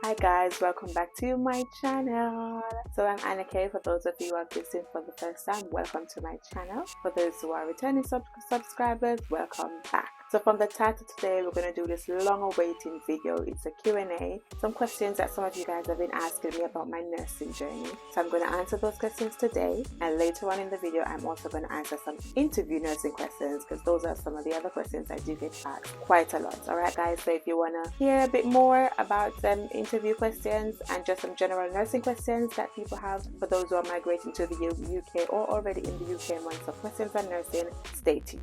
Hi guys, welcome back to my channel. So I'm Annakay. For those of you who have listened for the first time, welcome to my channel. For those who are returning subscribers, welcome back. So from the title today, we're going to do this long-awaiting video. It's a Q&A, some questions that some of you guys have been asking me about my nursing journey. So I'm going to answer those questions today, and later on in the video, I'm also going to answer some interview nursing questions, because those are some of the other questions I do get asked quite a lot. Alright guys, so if you want to hear a bit more about interview questions and just some general nursing questions that people have for those who are migrating to the UK or already in the UK and want some questions on nursing, stay tuned.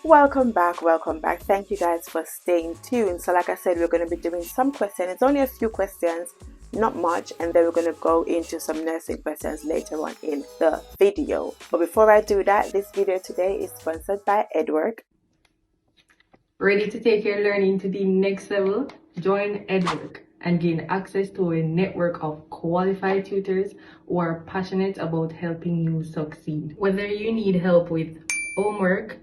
Welcome back. Thank you guys for staying tuned. So like I said, we're going to be doing some questions. It's only a few questions, not much, and then we're going to go into some nursing questions later on in the video. But before I do that, this video today is sponsored by Edor. Ready to take your learning to the next level? Join Edor and gain access to a network of qualified tutors who are passionate about helping you succeed. Whether you need help with homework,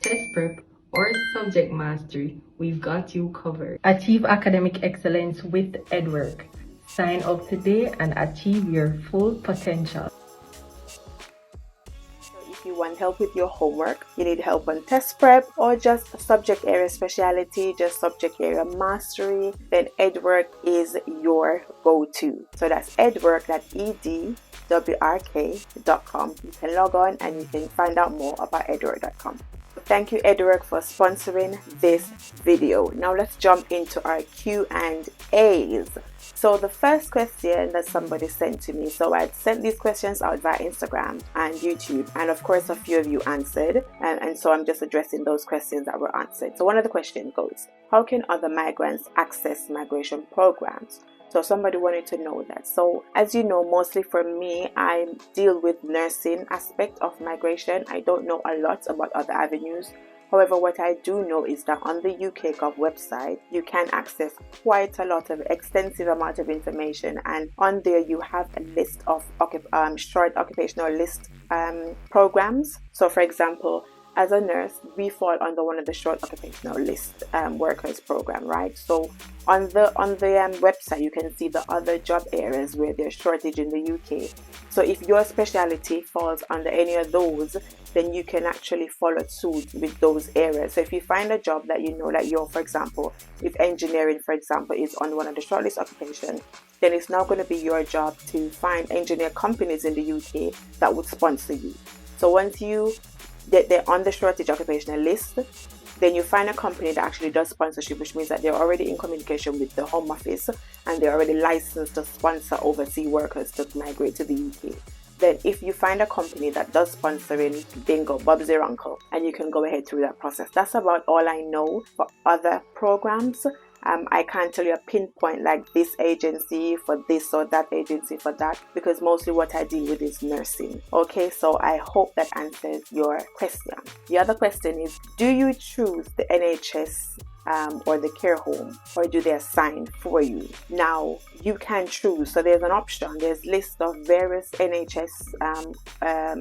test prep, or subject mastery, we've got you covered. Achieve academic excellence with Edor. Sign up today and achieve your full potential. If you want help with your homework, you need help on test prep, or just subject area speciality, just subject area mastery, then Edor is your go-to. So that's edwork, that's edwork.com. You can log on and you can find out more about edwork.com. Thank you Edor for sponsoring this video. Now let's jump into our Q&As. So the first question that somebody sent to me, so I sent these questions out via Instagram and YouTube, and of course a few of you answered, and so I'm just addressing those questions that were answered. So one of the questions goes, how can other migrants access migration programs? So somebody wanted to know that. So as you know, mostly for me, I deal with nursing aspect of migration. I don't know a lot about other avenues. However, what I do know is that on the UK Gov website, you can access quite a lot of extensive amount of information, and on there you have a list of short occupational list programs. So for example, as a nurse, we fall under one of the short occupational list workers program, right? So on the website, you can see the other job areas where there's shortage in the UK. So if your specialty falls under any of those, then you can actually follow suit with those areas. So if you find a job that you know that you're, for example, if engineering, for example, is on one of the shortlist occupations, then it's now going to be your job to find engineer companies in the UK that would sponsor you. So once you they're on the shortage occupational list, then you find a company that actually does sponsorship, which means that they're already in communication with the Home Office and they're already licensed to sponsor overseas workers to migrate to the UK. Then if you find a company that does sponsoring, bingo, Bob's your uncle, and you can go ahead through that process. That's about all I know for other programs. I can't tell you a pinpoint like this agency for this or that agency for that, because mostly what I deal with is nursing. Okay, so I hope that answers your question. The other question is, do you choose the NHS or the care home, or do they assign for you? Now you can choose. So there's an option. There's a list of various NHS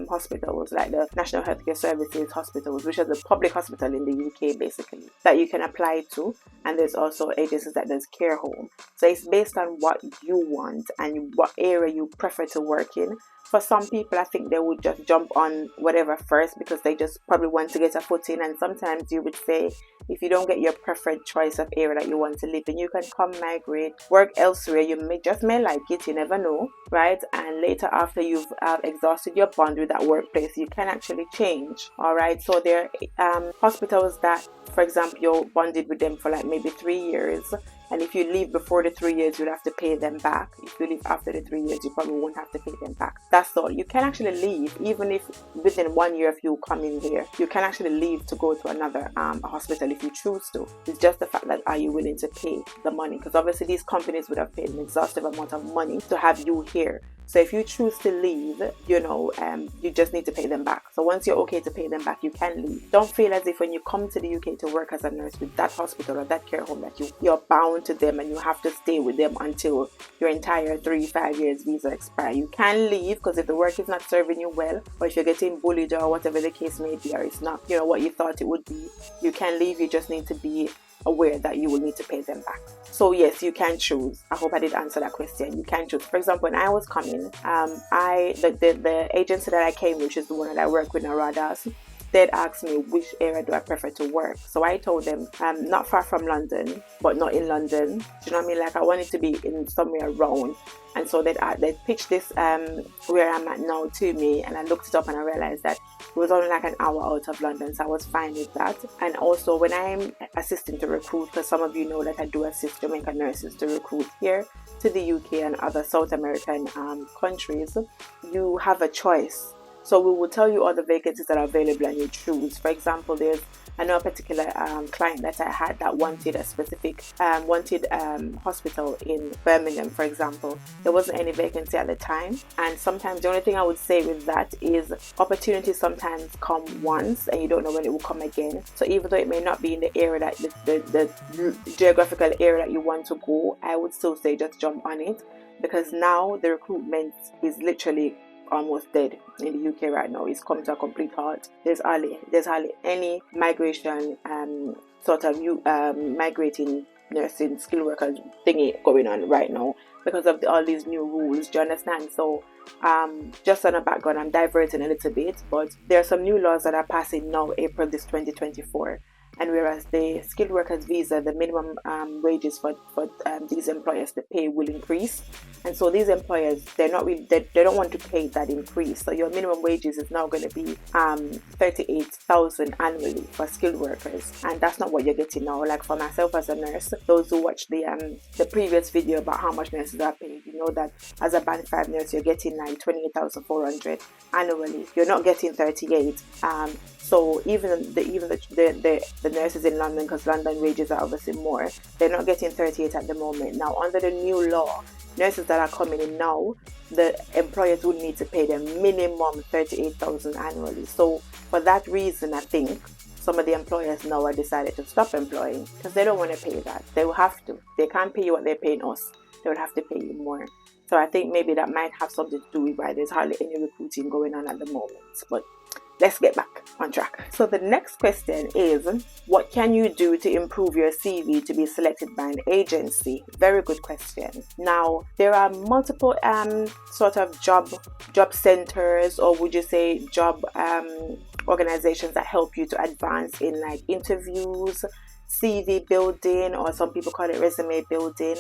hospitals, like the National Healthcare Services hospitals, which are the public hospital in the UK basically, that you can apply to. And there's also agencies that does care home. So it's based on what you want and what area you prefer to work in. For some people, I think they would just jump on whatever first because they just probably want to get a foot in. And sometimes you would say, if you don't get your preferred choice of area that you want to live in, you can come migrate, work elsewhere. You may like it, you never know, right? And later, after you've exhausted your bond with that workplace, you can actually change. All right. So there are hospitals that, for example, you're bonded with them for like maybe 3 years. And if you leave before the 3 years, you'll have to pay them back. If you leave after the 3 years, you probably won't have to pay them back. That's all. You can actually leave, even if within 1 year of you coming here, you can actually leave to go to another hospital if you choose to. It's just the fact that are you willing to pay the money? Because obviously these companies would have paid an exhaustive amount of money to have you here. So if you choose to leave, you just need to pay them back. So once you're okay to pay them back, you can leave. Don't feel as if when you come to the UK to work as a nurse with that hospital or that care home that you're bound to them and you have to stay with them until your entire 3-5 years visa expire. You can leave, because if the work is not serving you well, or if you're getting bullied or whatever the case may be, or it's not what you thought it would be, you can leave. You just need to be aware that you will need to pay them back. So yes, you can choose. I hope I did answer that question. You can choose. For example, when I was coming, the agency that I came, which is the one that I work with in Radas, they'd asked me which area do I prefer to work. So I told them not far from London, but not in London. Do you know what I mean? Like I wanted to be in somewhere around. And so they'd pitched this where I'm at now to me, and I looked it up and I realized that it was only like an hour out of London, so I was fine with that. And also when I'm assisting to recruit, because some of you know that I do assist Jamaican nurses to recruit here to the UK and other South American countries, you have a choice. So we will tell you all the vacancies that are available and you choose. For example, I know a particular client that I had that wanted a specific hospital in Birmingham, for example. There wasn't any vacancy at the time, and sometimes the only thing I would say with that is opportunities sometimes come once and you don't know when it will come again. So even though it may not be in the area that the geographical area that you want to go, I would still say just jump on it, because now the recruitment is literally almost dead in the UK right now. It's come to a complete halt. There's hardly any migration migrating nursing skilled workers thingy going on right now because of all these new rules. Do you understand? So just on a background, I'm diverting a little bit, but there are some new laws that are passing now, April this 2024. And whereas the skilled workers visa, the minimum wages for these employers, the pay will increase. And so these employers, they don't want to pay that increase. So your minimum wages is now going to be 38,000 annually for skilled workers, and that's not what you're getting now. Like for myself as a nurse, those who watched the previous video about how much nurses are paid, you know that as a band 5 nurse, you're getting like 28,400 annually. You're not getting 38. So even the nurses in London, because London wages are obviously more, they're not getting 38 at the moment. Now under the new law, nurses that are coming in now, the employers would need to pay them minimum 38,000 annually. So for that reason, I think some of the employers now have decided to stop employing, because they don't want to pay that. They will have to. They can't pay you what they're paying us. They would have to pay you more. So I think maybe that might have something to do with why there's hardly any recruiting going on at the moment. But let's get back on track. So the next question is, what can you do to improve your CV to be selected by an agency? Very good question. Now, there are multiple sort of job centers, or would you say job organizations that help you to advance in like interviews, CV building, or some people call it resume building.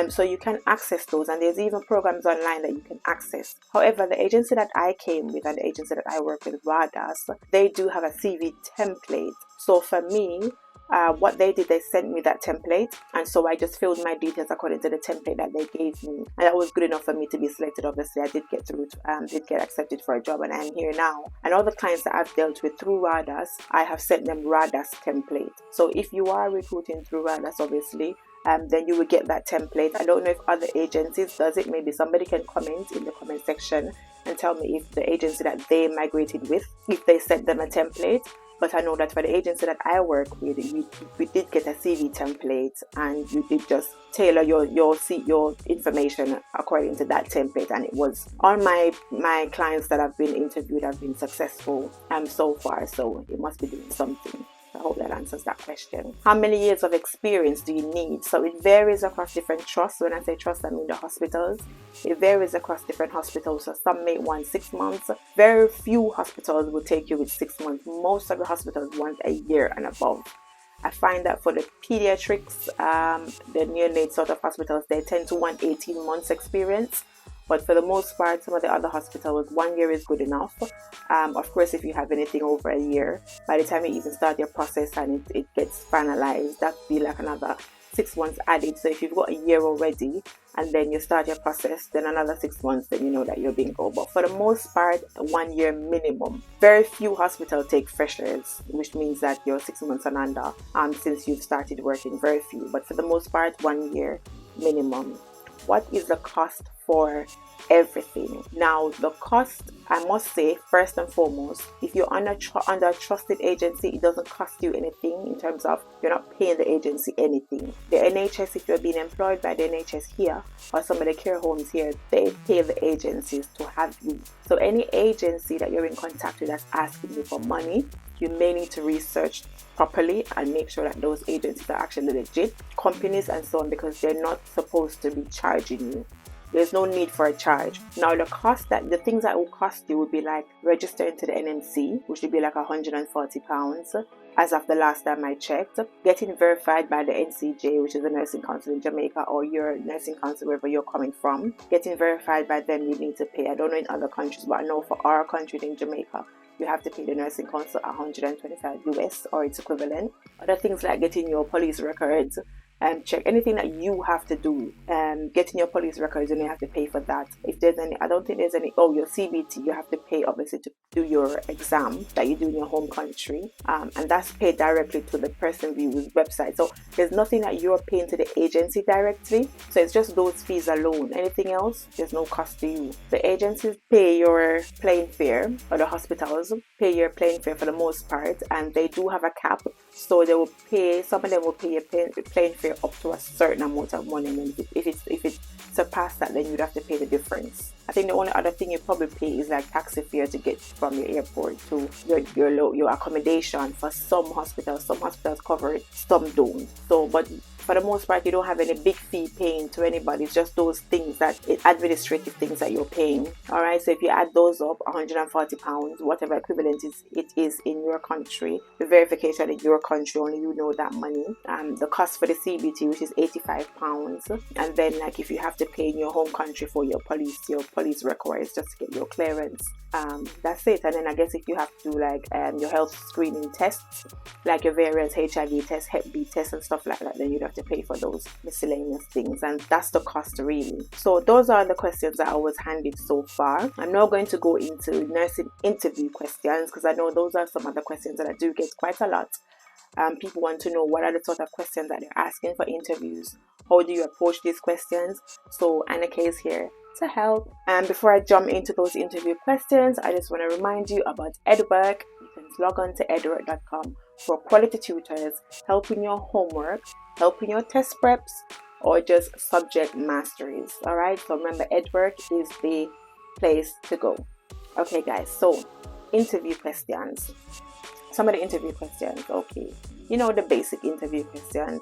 So you can access those, and there's even programs online that you can access. However, the agency that I came with and the agency that I work with, Radas, they do have a CV template. So for me, what they did, they sent me that template, and so I just filled my details according to the template that they gave me, and that was good enough for me to be selected. Obviously, I did get through did get accepted for a job, and I'm here now. And all the clients that I've dealt with through Radas, I have sent them Radas template. So if you are recruiting through Radas, obviously, then you will get that template. I don't know if other agencies does it. Maybe somebody can comment in the comment section and tell me if the agency that they migrated with, if they sent them a template. But I know that for the agency that I work with, we did get a CV template, and you did just tailor your information according to that template. And it was all my clients that have been interviewed have been successful so far. So it must be doing something. I hope that answers that question. How many years of experience do you need? So it varies across different trusts. When I say trusts, I mean the hospitals. It varies across different hospitals. So some may want 6 months. Very few hospitals will take you with 6 months. Most of the hospitals want a year and above. I find that for the pediatrics, the neonate sort of hospitals, they tend to want 18 months experience. But for the most part, some of the other hospitals, 1 year is good enough. Of course, if you have anything over a year, by the time you even start your process and it gets finalized, that'd be like another 6 months added. So if you've got a year already and then you start your process, then another 6 months, then you know that you're bingo. But for the most part, 1 year minimum. Very few hospitals take freshers, which means that you're 6 months and under since you've started working. Very few. But for the most part, 1 year minimum. what is the cost for everything? Now, the cost, I must say, first and foremost, if you're under a trusted agency, it doesn't cost you anything in terms of you're not paying the agency anything. The NHS, if you're being employed by the NHS here or some of the care homes here, they pay the agencies to have you. So any agency that you're in contact with that's asking you for money, you may need to research properly and make sure that those agencies are actually legit companies and so on, because they're not supposed to be charging you. There's no need for a charge. Now, the things that will cost you would be like registering to the NMC, which would be like £140 as of the last time I checked. Getting verified by the NCJ, which is the Nursing Council in Jamaica, or your nursing council wherever you're coming from. Getting verified by them, you need to pay. I don't know in other countries, but I know for our country in Jamaica, you have to pay the nursing council $125 US or its equivalent. Other things like getting your police records, check anything that you have to do, getting your police records, and you have to pay for that. If there's any, I don't think there's any, your CBT, you have to pay obviously to do your exam that you do in your home country, and that's paid directly to the person view's website. So there's nothing that you're paying to the agency directly, so it's just those fees alone. Anything else, there's no cost to you. The agencies pay your plane fare, or the hospitals pay your plane fare for the most part, and they do have a cap, so they will pay, some of them will pay your plane fare up to a certain amount of money, and then if it surpasses that, then you'd have to pay the difference. I think the only other thing you probably pay is like taxi fare to get from your airport to your accommodation. For some hospitals cover it, some don't. So, but for the most part, you don't have any big fee paying to anybody. It's just those things administrative things that you're paying. All right. So if you add those up, £140, whatever equivalent it is in your country, the verification in your country, only you know that money. The cost for the CBT, which is £85, and then like if you have to pay in your home country for your police records just to get your clearance. That's it. And then I guess if you have to do like your health screening tests, like your various HIV tests, Hep B tests and stuff like that, then you'd have to pay for those miscellaneous things, and that's the cost really. So those are the questions that I was handed so far. I'm not going to go into nursing interview questions, because I know those are some other questions that I do get quite a lot. People want to know what are the sort of questions that they're asking for interviews. How do you approach these questions? So Annakay is here to help. And before I jump into those interview questions, I just want to remind you about Edor. You can log on to edor.com for quality tutors, helping your homework, helping your test preps, or just subject masteries. All right. So remember, Edor is the place to go. Okay, guys. So interview questions. Some of the interview questions. Okay. You know, the basic interview questions.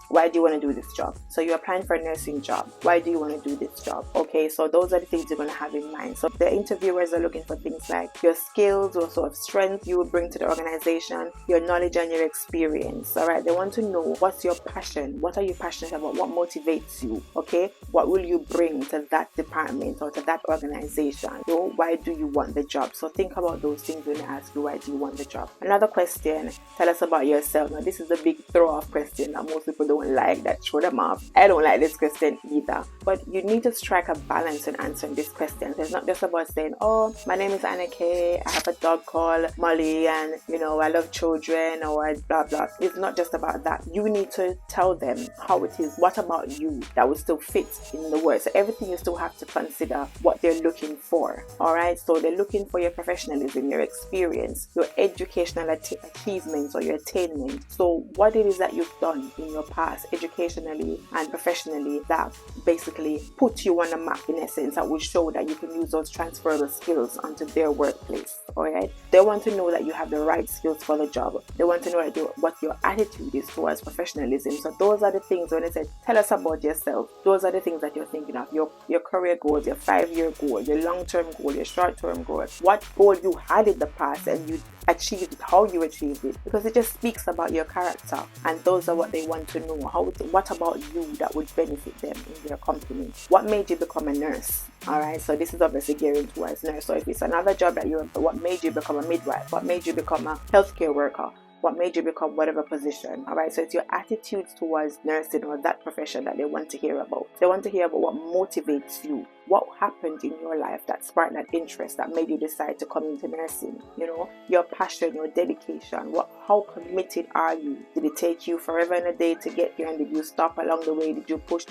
Why do you want to do this job? So you're applying for a nursing job. Why do you want to do this job? Okay, so those are the things you're going to have in mind. So the interviewers are looking for things like your skills, what sort of strength you will bring to the organization, your knowledge and your experience. All right, they want to know what's your passion. What are you passionate about? What motivates you? Okay, what will you bring to that department or to that organization? So why do you want the job? So think about those things when they ask you why do you want the job. Another question, tell us about yourself. Now this is a big throw-off question that most people don't like, that throw them off. I don't like this question either, but you need to strike a balance in answering this question. So it's not just about saying, oh, my name is Annakay, I have a dog called Molly, and you know, I love children, or blah blah. It's not just about that. You need to tell them how it is. What about you that will still fit in the word? So everything, you still have to consider what they're looking for. All right, so they're looking for your professionalism, your experience, your educational achievements or your attainment. So what it is that you've done in your past, educationally and professionally, that basically put you on the map in essence, that will show that you can use those transferable skills onto their workplace. All right, they want to know that you have the right skills for the job. They want to know what your attitude is towards professionalism. So those are the things, when they say tell us about yourself, those are the things that you're thinking of. Your career goals, your 5-year goal, your long-term goal, your short-term goal, what goal you had in the past and you achieved it, how you achieved it, because it just speaks about your character, and those are what they want to know. What about you that would benefit them in their company? What made you become a nurse? All right, so this is obviously gearing towards nurse. So if it's another job that what made you become a midwife? What made you become a healthcare worker? What made you become whatever position? All right, so it's your attitudes towards nursing or that profession that they want to hear about. They want to hear about what motivates you. What happened in your life that sparked that interest that made you decide to come into nursing? You know, your passion, your dedication. How committed are you? Did it take you forever and a day to get here, and did you stop along the way? Did you push?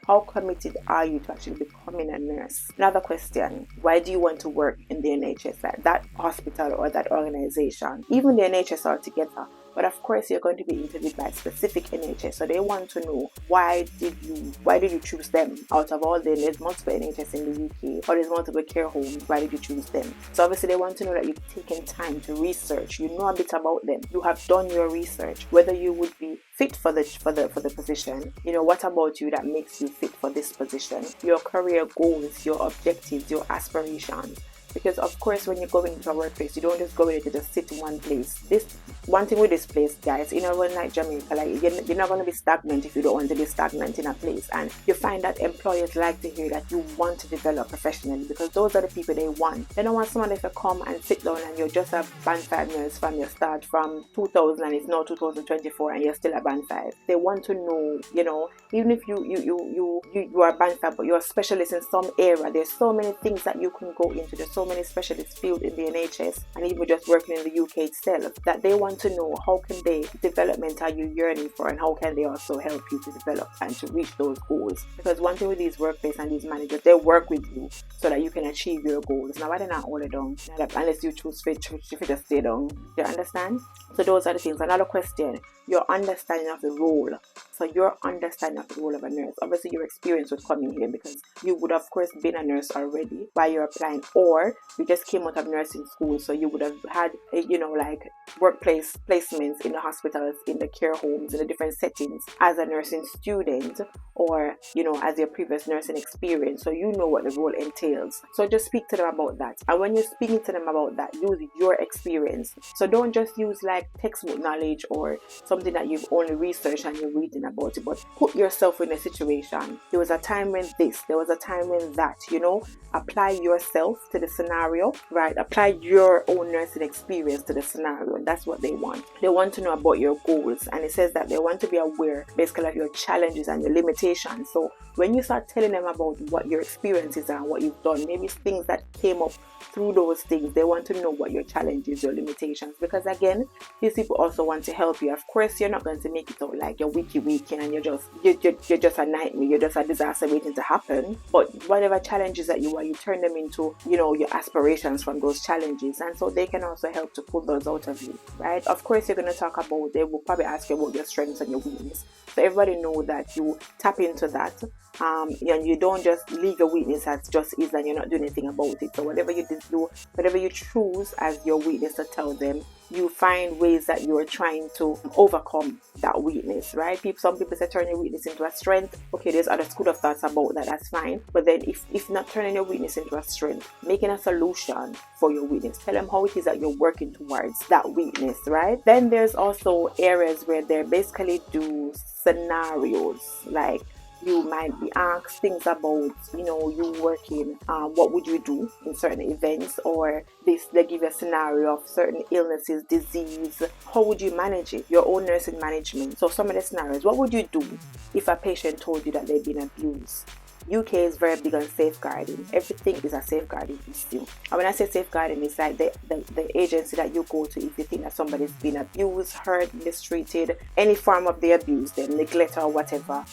How committed are you to actually becoming a nurse? Another question, why do you want to work in the NHS, like that hospital or that organization, even the NHS altogether? But of course, you're going to be interviewed by specific NHS, so they want to know why did you choose them out of all them? There's multiple NHS in the UK, or there's multiple care homes. Why did you choose them? So obviously, they want to know that you've taken time to research. You know a bit about them. You have done your research. Whether you would be fit for the position. You know, what about you that makes you fit for this position? Your career goals, your objectives, your aspirations. Because of course, when you go into a workplace, you don't just go in to just sit in one place. This one thing with this place, guys, you know, when like Jamaica, like you're not going to be stagnant if you don't want to be stagnant in a place. And you find that employers like to hear that you want to develop professionally, because those are the people they want. They don't want someone to come and sit down and you're just a band 5 nurse from your start from 2000 and it's now 2024 and you're still a band 5. They want to know, you know, even if you are a band 5 but you're a specialist in some area, there's so many things that you can go into. There's so many specialist fields in the NHS and even just working in the UK itself, that they want to know how can they development are you yearning for, and how can they also help you to develop and to reach those goals. Because one thing with these workplaces and these managers, they work with you so that you can achieve your goals. Now, why they not hold it down? Unless you choose fit, if you just stay down. You understand? So those are the things. Another question, your understanding of the role. So your understanding of the role of a nurse. Obviously, your experience would come in here because you would of course been a nurse already while you're applying, or you just came out of nursing school, so you would have had, you know, like workplace placements in the hospitals, in the care homes, in the different settings as a nursing student, or, you know, as your previous nursing experience. So you know what the role entails. So just speak to them about that. And when you're speaking to them about that, use your experience. So don't just use like textbook knowledge or something that you've only researched and you're reading about it, but put yourself in a situation. There was a time when this, there was a time when that, you know, apply yourself to the scenario, right? Apply your own nursing experience to the scenario. And that's what they want. They want to know about your goals. And it says that they want to be aware basically of your challenges and your limitations. So when you start telling them about what your experiences are and what you've done, maybe things that came up through those things, they want to know what your challenges, your limitations, because again, these people also want to help you. Of course, you're not going to make it out like you're wiki and you're just a nightmare, you're just a disaster waiting to happen. But whatever challenges that you are, you turn them into, you know, your aspirations from those challenges, and so they can also help to pull those out of you, right? Of course, you're going to talk about, they will probably ask you about your strengths and your weakness, so everybody know that you tap into that. And you don't just leave your weakness as just is and you're not doing anything about it. So whatever you do, whatever you choose as your weakness to tell them, you find ways that you are trying to overcome that weakness, right? Some people say turn your weakness into a strength. Okay, there's other school of thoughts about that, that's fine. But then if not turning your weakness into a strength, making a solution for your weakness, tell them how it is that you're working towards that weakness, right? Then there's also areas where they basically do scenarios, like you might be asked things about, you know, you working, what would you do in certain events, or they give you a scenario of certain illnesses, disease, how would you manage it, your own nursing management. So some of the scenarios, what would you do if a patient told you that they've been abused? UK is very big on safeguarding. Everything is a safeguarding issue. And when I say safeguarding, it's like the agency that you go to if you think that somebody's been abused, hurt, mistreated, any form of the abuse, the neglect or whatever.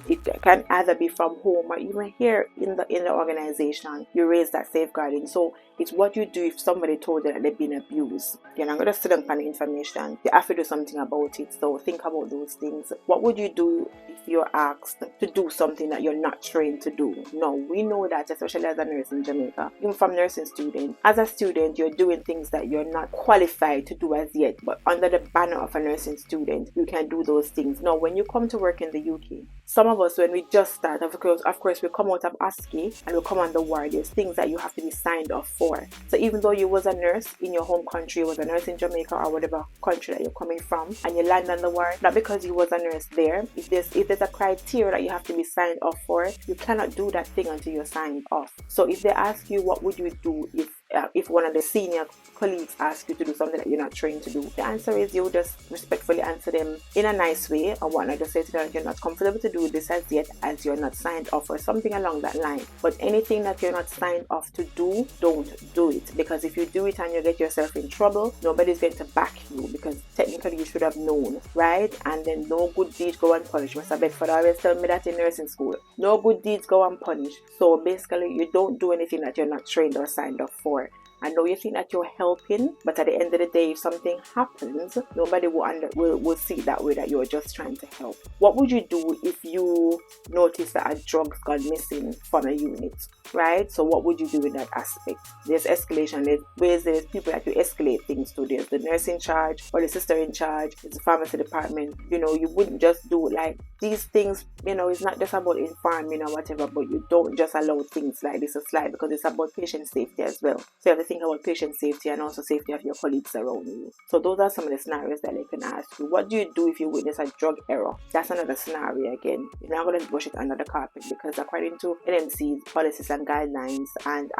It can either be from home or even here in the organization. You raise that safeguarding. So it's what you do if somebody told you that they've been abused. You're not going to sit down on the information. You have to do something about it. So think about those things. What would you do if you're asked to do something that you're not trained to do? No, we know that, especially as a nurse in Jamaica, even from nursing student, as a student, you're doing things that you're not qualified to do as yet, but under the banner of a nursing student, you can do those things. Now, when you come to work in the UK, some of us, when we just start, of course, we come out of ASCII and we come on the ward, there's things that you have to be signed off for. So even though you was a nurse in your home country, you was a nurse in Jamaica or whatever country that you're coming from, and you land on the ward, not because you was a nurse there, if there's a criteria that you have to be signed off for, you cannot do that thing until you're signed off. So if they ask you what would you do if if one of the senior colleagues ask you to do something that you're not trained to do, the answer is you just respectfully answer them in a nice way, or whatnot. Just say to them that you're not comfortable to do this as yet, as you're not signed off, or something along that line. But anything that you're not signed off to do, don't do it, because if you do it and you get yourself in trouble, nobody's going to back you, because technically you should have known, right? And then no good deed go unpunished. Mr. Bedford always tell me that in nursing school, no good deeds go unpunished. So basically you don't do anything that you're not trained or signed off for. I know you think that you're helping, but at the end of the day, if something happens, nobody will see it that way, that you're just trying to help. What would you do if you notice that a drug's gone missing from a unit, right? So what would you do in that aspect? There's escalation. There's people that you escalate things to. There's the nurse in charge or the sister in charge. It's the pharmacy department. You know, you wouldn't just do like these things. You know, it's not just about informing or whatever, but you don't just allow things like this to slide, because it's about patient safety as well. So you have to think about patient safety and also safety of your colleagues around you. So those are some of the scenarios that they can ask you. What do you do if you witness a drug error? That's another scenario again. You're not going to brush it under the carpet, because according to NMC's policies and guidelines and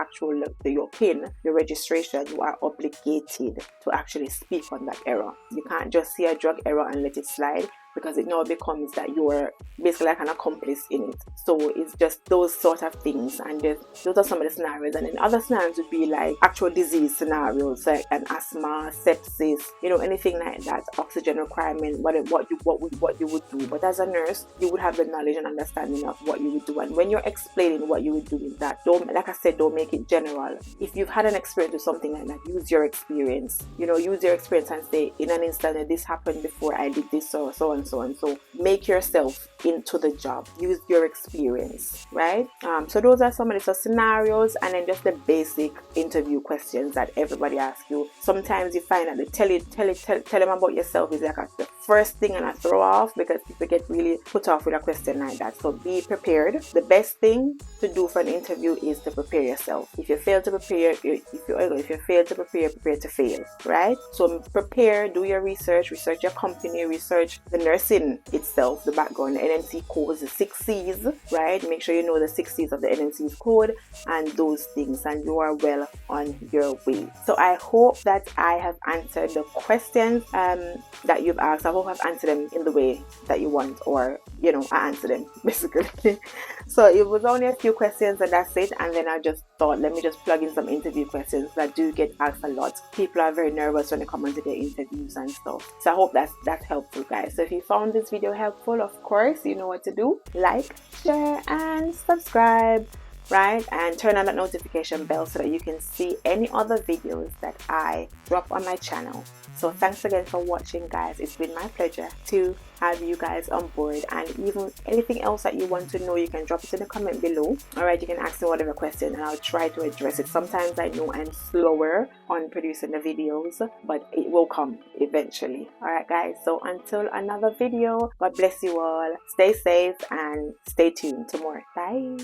your PIN, your registration, you are obligated to actually speak on that error. You can't just see a drug error and let it slide, because it now becomes that you're basically like an accomplice in it. So it's just those sort of things, and those are some of the scenarios. And then other scenarios would be like actual disease scenarios, like an asthma, sepsis, you know, anything like that, oxygen requirement, what you would do. But as a nurse, you would have the knowledge and understanding of what you would do. And when you're explaining what you would do with that, don't, like I said, don't make it general. If you've had an experience with something like that, use your experience. You know, use your experience and say, in an instant that this happened before I did this, so and so and so. Make yourself into the job. Use your experience, right? So those are some of the scenarios, and then just the basic interview questions that everybody asks you. Sometimes you find that they tell them about yourself is like the first thing and a throw off, because people get really put off with a question like that. So be prepared. The best thing to do for an interview is to prepare yourself. If you fail to prepare, if you fail to prepare to fail, right? So prepare, do your research your company, research the nursing itself, the background, the NMC codes, the 6 C's, right? Make sure you know the 6 C's of the NMC's code and those things, and you are well on your way. So I hope that I have answered the questions that you've asked. I hope I've answered them in the way that you want, or, you know, I answered them basically. So it was only a few questions and that's it. And then I just thought, let me just plug in some interview questions that do get asked a lot. People are very nervous when they come into their interviews and stuff. So I hope that's helpful, guys. So if you found this video helpful, of course, you know what to do. Like, share, and subscribe, right? And turn on that notification bell so that you can see any other videos that I drop on my channel. So thanks again for watching, guys. It's been my pleasure to have you guys on board, and even anything else that you want to know, you can drop it in the comment below. All right, you can ask me whatever question and I'll try to address it. Sometimes I know I'm slower on producing the videos, but it will come eventually. All right, guys, so until another video, God bless you all, stay safe and stay tuned to more. Bye.